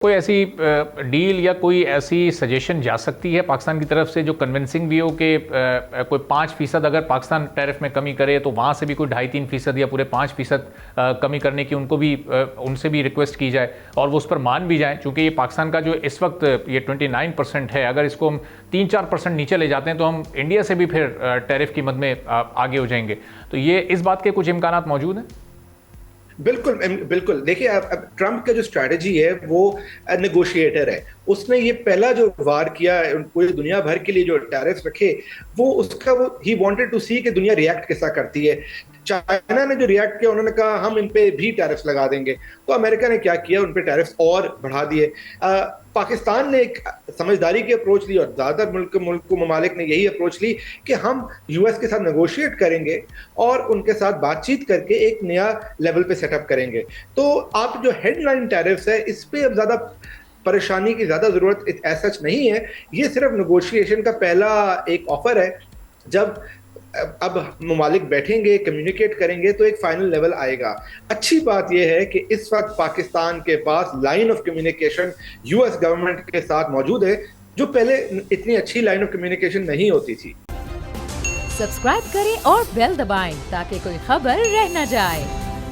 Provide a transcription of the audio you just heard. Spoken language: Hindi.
कोई ऐसी डील या कोई ऐसी सजेशन जा सकती है पाकिस्तान की तरफ से जो कन्विंसिंग भी हो कि कोई 5% अगर पाकिस्तान टैरिफ में कमी करे तो वहाँ से भी कोई 2.5-3% या पूरे 5% कमी करने की उनसे भी रिक्वेस्ट की जाए और वो उस पर मान भी जाए, क्योंकि ये पाकिस्तान का जो इस वक्त ये 29% है, अगर इसको हम 3-4% नीचे ले जाते हैं तो हम इंडिया से भी फिर टैरिफ की मद में आगे हो जाएंगे। तो ये इस बात के कुछ इम्कानात मौजूद हैं? बिल्कुल बिल्कुल। देखिए, अब ट्रंप का जो स्ट्रैटेजी है वो नेगोशिएटर है। उसने ये पहला जो वार किया पूरी दुनिया भर के लिए जो टैरिफ्स रखे, वो ही वांटेड टू सी कि दुनिया रिएक्ट कैसा करती है। चाइना ने जो रिएक्ट किया, उन्होंने कहा हम इन पे भी टैरिफ्स लगा देंगे, तो अमेरिका ने क्या किया, उन पे टैरिफ्स और बढ़ा दिए। पाकिस्तान ने एक समझदारी की अप्रोच ली और ज़्यादातर ममालिक ने यही अप्रोच ली कि हम यूएस के साथ नेगोशिएट करेंगे और उनके साथ बातचीत करके एक नया लेवल पे सेटअप करेंगे। तो आप जो हेडलाइन टैरिफ्स है, इस पे अब ज़्यादा परेशानी की ज़्यादा ज़रूरत ऐसा नहीं है। ये सिर्फ नेगोशिएशन का पहला एक ऑफर है। जब अब ममालिक बैठेंगे, कम्युनिकेट करेंगे, तो एक फाइनल लेवल आएगा। अच्छी बात यह है कि इस वक्त पाकिस्तान के पास line of communication US government के साथ मौजूद है, जो पहले इतनी अच्छी लाइन ऑफ कम्युनिकेशन नहीं होती थी। सब्सक्राइब करें और बेल दबाएं ताकि कोई खबर रह न जाए।